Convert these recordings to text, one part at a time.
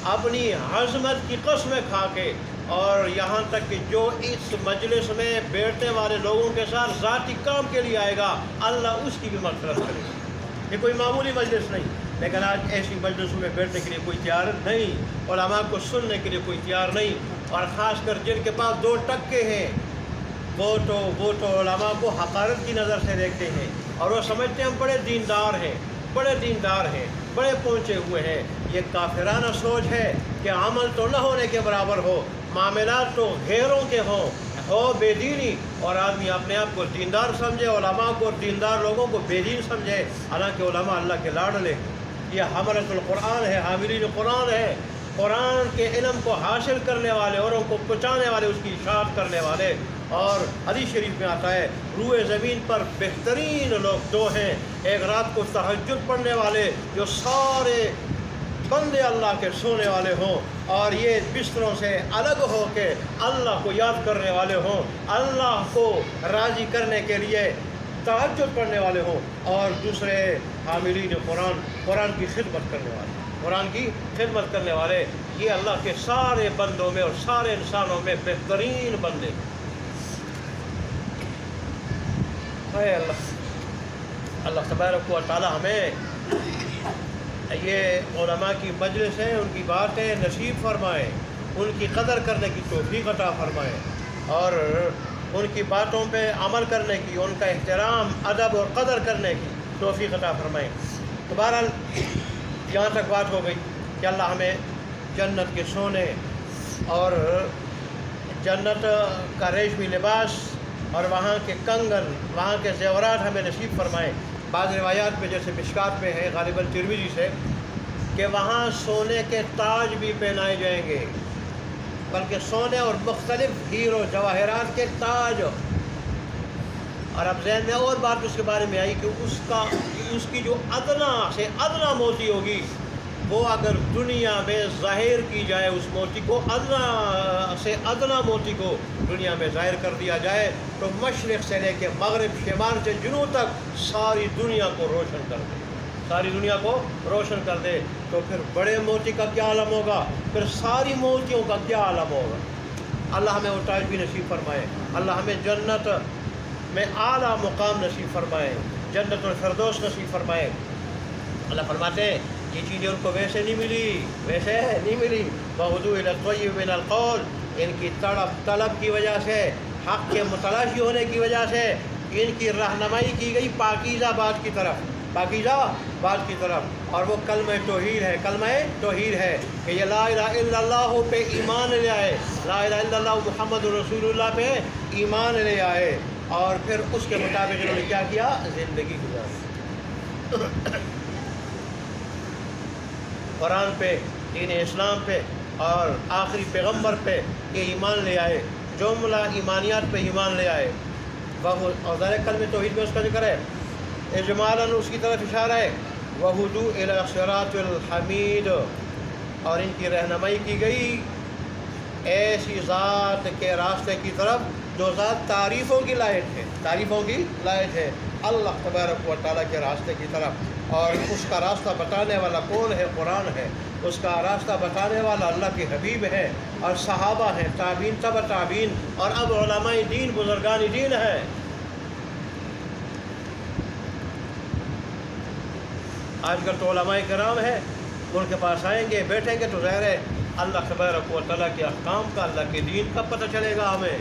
اپنی عظمت کی قسمیں کھا کے، اور یہاں تک کہ جو اس مجلس میں بیٹھنے والے لوگوں کے ساتھ ذاتی کام کے لیے آئے گا اللہ اس کی بھی مغفرت کرے گا۔ یہ کوئی معمولی مجلس نہیں، لیکن آج ایسی مجلسوں میں بیٹھنے کے لیے کوئی تیار نہیں، علماء کو سننے کے لیے کوئی تیار نہیں، اور خاص کر جن کے پاس 2 ٹکے ہیں وہ تو علماء کو حقارت کی نظر سے دیکھتے ہیں، اور وہ سمجھتے ہیں ہم بڑے دیندار ہیں، بڑے پہنچے ہوئے ہیں۔ یہ کافرانہ سوچ ہے کہ عمل تو نہ ہونے کے برابر ہو، معاملات تو غیروں کے ہو بے دینی، اور آدمی اپنے آپ کو دیندار سمجھے، علماء کو دیندار لوگوں کو بے دین سمجھے، حالانکہ علماء اللہ کے لاڈلے۔ یہ حملۃ القرآن ہے، حاملین قرآن ہے، قرآن کے علم کو حاصل کرنے والے، اوروں کو پہنچانے والے، اس کی اشاعت کرنے والے۔ اور حدیث شریف میں آتا ہے روئے زمین پر بہترین لوگ 2 ہیں، ایک رات کو تہجد پڑھنے والے جو سارے بندے اللہ کے سونے والے ہوں، اور یہ بستروں سے الگ ہو کے اللہ کو یاد کرنے والے ہوں، اللہ کو راضی کرنے کے لیے تہجد پڑھنے والے ہوں، اور دوسرے حاملین قرآن کی خدمت کرنے والے۔ یہ اللہ کے سارے بندوں میں اور سارے انسانوں میں بہترین بندے۔ اے اللہ تبارک و تعالی ہمیں یہ علماء کی مجلس ہے، ان کی باتیں نصیب فرمائے، ان کی قدر کرنے کی توفیق عطا فرمائے، اور ان کی باتوں پہ عمل کرنے کی، ان کا احترام، ادب اور قدر کرنے کی توفیق عطا فرمائے۔ تو بہرحال یہاں تک بات ہو گئی کہ اللہ ہمیں جنت کے سونے اور جنت کا ریشمی لباس اور وہاں کے کنگن، وہاں کے زیورات ہمیں نصیب فرمائے۔ بعض روایات میں جیسے مشکات میں ہے غالباً ترمذی سے کہ وہاں سونے کے تاج بھی پہنائے جائیں گے، بلکہ سونے اور مختلف ہیرو جواہرات کے تاج۔ اور اب ذہن میں اور بات اس کے بارے میں آئی کہ اس کی جو ادنا سے ادنا موتی ہوگی، وہ اگر دنیا میں ظاہر کی جائے، اس موتی کو ادنا سے ادنا موتی کو دنیا میں ظاہر کر دیا جائے، تو مشرق سے لے کے مغرب، شمال سے جنوب تک ساری دنیا کو روشن کر دے، تو پھر بڑے موتی کا کیا عالم ہوگا، پھر ساری موتیوں کا کیا عالم ہوگا۔ اللہ ہمیں وہ تاج بھی نصیب فرمائے، اللہ ہمیں جنت میں اعلیٰ مقام نصیب فرمائے، جنت الفردوس نصیب فرمائے۔ اللہ فرماتے ہیں یہ چیزیں ان کو ویسے نہیں ملی، وَغُدُوا إِلَى الطَّيِّبِ مِنَ الْقَوْلِ، ان کی طلب کی وجہ سے، حق کے متلاشی ہونے کی وجہ سے ان کی رہنمائی کی گئی پاکیزہ بات کی طرف، اور وہ کلمہ توحید ہے کہ یہ لا الہ الا اللہ پہ ایمان لے آئے، لا الہ الا اللہ محمد رسول اللہ پہ ایمان لے آئے، اور پھر اس کے مطابق انہوں نے کیا کیا، زندگی گزاری، قرآن پہ، دین اسلام پہ اور آخری پیغمبر پہ یہ ایمان لے آئے، جملہ ایمانیات پہ ایمان لے آئے۔ اور ذرا کلمہ توحید میں اس کا ذکر ہے، اجمالاً اس کی طرف اشارہ ہے، وَهُدُوا إِلَى صِرَاطِ الْحَمِيدِ، اور ان کی رہنمائی کی گئی ایسی ذات کے راستے کی طرف جو ذات تعریفوں کی لائق ہے، اللہ تبارک و تعالیٰ کے راستے کی طرف، اور اس کا راستہ بتانے والا کون ہے؟ قرآن ہے، اس کا راستہ بتانے والا اللہ کے حبیب ہے، اور صحابہ ہیں، تابعین، تبع تابعین، اور اب علماء دین، بزرگان دین ہے۔ آج کل تو علماء کرام ہیں، ان کے پاس آئیں گے، بیٹھیں گے تو ظاہر ہے اللہ تبارک و تعالیٰ کے احکام کا، اللہ کے دین کا پتہ چلے گا، ہمیں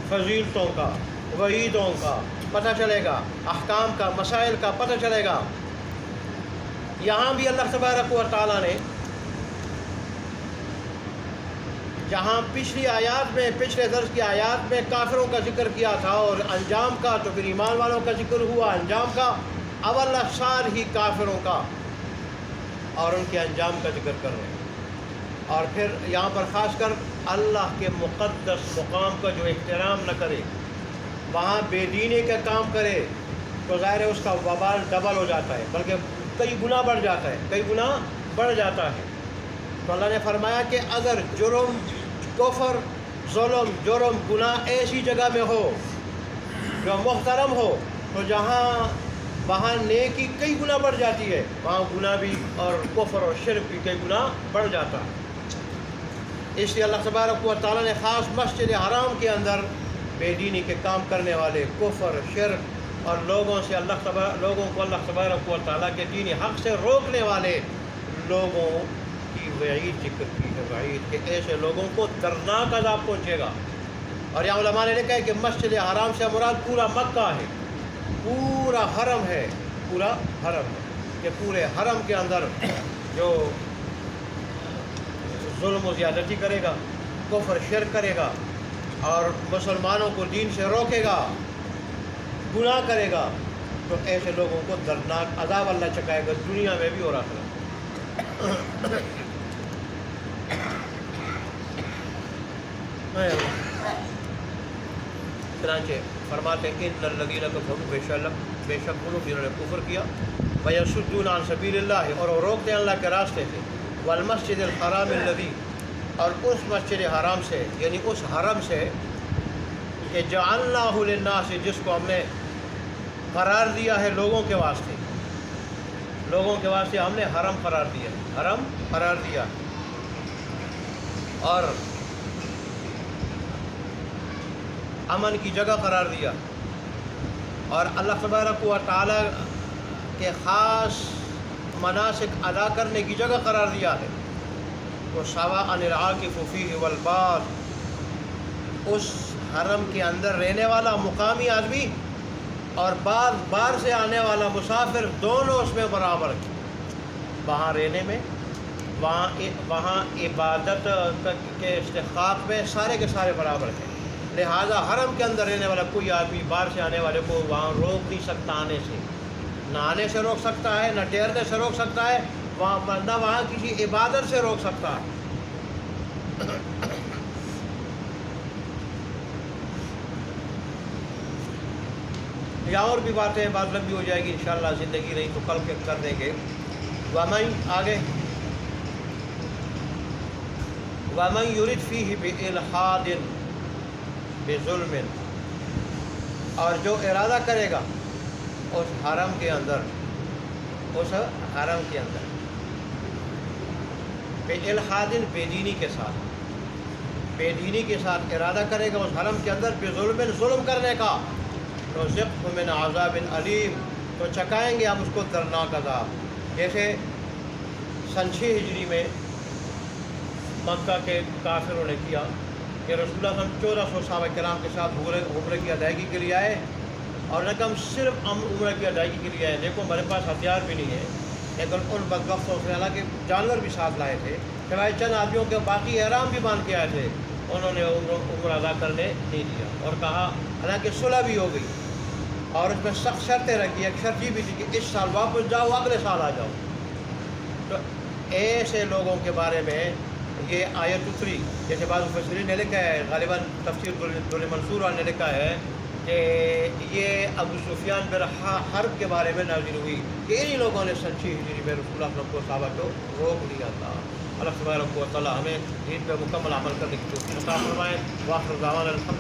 فضیلتوں کا، وعیدوں کا پتہ چلے گا، احکام کا، مسائل کا پتہ چلے گا۔ یہاں بھی اللہ تبارک و تعالیٰ نے جہاں پچھلے درس کی آیات میں کافروں کا ذکر کیا تھا اور انجام کا، تو پھر ایمان والوں کا ذکر ہوا انجام کا، اب اللہ سار ہی کافروں کا اور ان کے انجام کا ذکر کر رہے ہیں، اور پھر یہاں پر خاص کر اللہ کے مقدس مقام کا جو احترام نہ کرے، وہاں بے دینی کا کام کرے، تو ظاہر ہے اس کا وبال ڈبل ہو جاتا ہے، بلکہ کئی گنا بڑھ جاتا ہے۔ تو اللہ نے فرمایا کہ اگر جرم، کفر، ظلم، جرم، گناہ ایسی جگہ میں ہو جو محترم ہو، تو وہاں نیکی کئی گنا بڑھ جاتی ہے، وہاں گناہ بھی اور کفر اور شرک بھی کئی گنا بڑھ جاتا ہے۔ اس لیے اللہ تبارک و تعالیٰ نے خاص مسجد حرام کے اندر بے دینی کے کام کرنے والے، کفر، شرک اور لوگوں کو اللہ تبارک و تعالیٰ کے دینی حق سے روکنے والے لوگوں کی وعید ذکر کی ہے، وعید کہ ایسے لوگوں کو دردناک عذاب پہنچے گا۔ اور یہاں علماء نے لکھا ہے کہ مسجد حرام سے مراد پورا مکہ ہے، پورا حرم ہے، پورا حرم ہے، کہ پورے حرم کے اندر جو ظلم و زیادتی کرے گا، کفر شرک کرے گا اور مسلمانوں کو دین سے روکے گا، گناہ کرے گا، تو ایسے لوگوں کو دردناک عذاب اللہ چکائے گا، دنیا میں بھی اور آخرت میں۔ چنانچہ فرماتے ہیں ان الذین کفروا، بے شک انہوں جنہوں نے کفر کیا، ویصدون عن سبیل اللہ، اور وہ روکتے ہیں اللہ کے راستے سے، والمسجد الحرام الذی، اور اس مسجد حرام سے، یعنی اس حرم سے کہ جعلناہ للناس، جس کو ہم نے قرار دیا ہے لوگوں کے واسطے، لوگوں کے واسطے ہم نے حرم قرار دیا، حرم قرار دیا، اور امن کی جگہ قرار دیا، اور اللہ تبارک و تعالیٰ کے خاص مناسک ادا کرنے کی جگہ قرار دیا ہے، تو سواء العاکف فیہ والباد، اس حرم کے اندر رہنے والا مقامی آدمی اور باہر سے آنے والا مسافر دونوں اس میں برابر ہیں، وہاں رہنے میں، وہاں عبادت کے استحقاق میں سارے کے سارے برابر ہیں۔ لہذا حرم کے اندر رہنے والا کوئی آدمی باہر سے آنے والے کو وہاں روک نہیں سکتا آنے سے، نہ آنے سے روک سکتا ہے، نہ ٹھہرنے سے روک سکتا ہے، نہ وہاں کسی عبادت سے روک سکتا ہے۔ یا اور بھی باتیں، بات لمبی ہو جائے گی انشاءاللہ، زندگی نہیں تو کل کے کر دیں گے۔ وَمَن آگے وَمَن يُرِدْ فِيهِ بِإِلْحَادٍ بِظُلْمٍ، اور جو ارادہ کرے گا اس حرم کے اندر، اس حرم کے اندر بِإِلْحَادٍ، بے دینی کے ساتھ، بے دینی کے ساتھ ارادہ کرے گا اس حرم کے اندر، بِظُلْمٍ، ظلم کرنے کا، نُذِقْهُ مِنْ عَذَابٍ عَلِيمٍ، تو چکائیں گے ہم اس کو دردناک عذاب۔ جیسے سن 6 ہجری میں مکہ کے کافروں نے کیا کہ رسول اللہ صلی اللہ علیہ وسلم 1400 صحابہ کرام کے ساتھ عمرے کی ادائیگی کے لیے آئے، اور نے کہا ہم صرف ہم عمرے کی ادائیگی کے لیے آئے، دیکھو ہمارے پاس ہتھیار بھی نہیں ہے، لیکن ان بدبختوں سے حالانکہ جانور بھی ساتھ لائے تھے، سوائے چند آدمیوں کے باقی احرام بھی باندھ کے آئے تھے، انہوں نے عمر ادا کرنے نہیں دیا، اور کہا حالانکہ صلح بھی ہو گئی اور اس میں سخت شرطیں رکھی، ایک شرط یہ بھی تھی کہ اس سال واپس جاؤ، اگلے سال آ جاؤ۔ تو ایسے لوگوں کے بارے میں یہ آیت اتری، جیسے بعض مفسرین نے لکھا ہے، غالباً تفسیر دل منصور نے لکھا ہے کہ یہ ابو سفیان بن حرب کے بارے میں نازل ہوئی کہ انہی لوگوں نے سن 6 ہجری میں رسول اللہ صلی اللہ علیہ وسلم کو صحابہ کو روک لیا تھا۔ اللہ تبارک و تعالیٰ ہمیں دین پہ مکمل عمل کرنے کی توفیق عطا فرمائے۔ وآخر دعوانا الحمد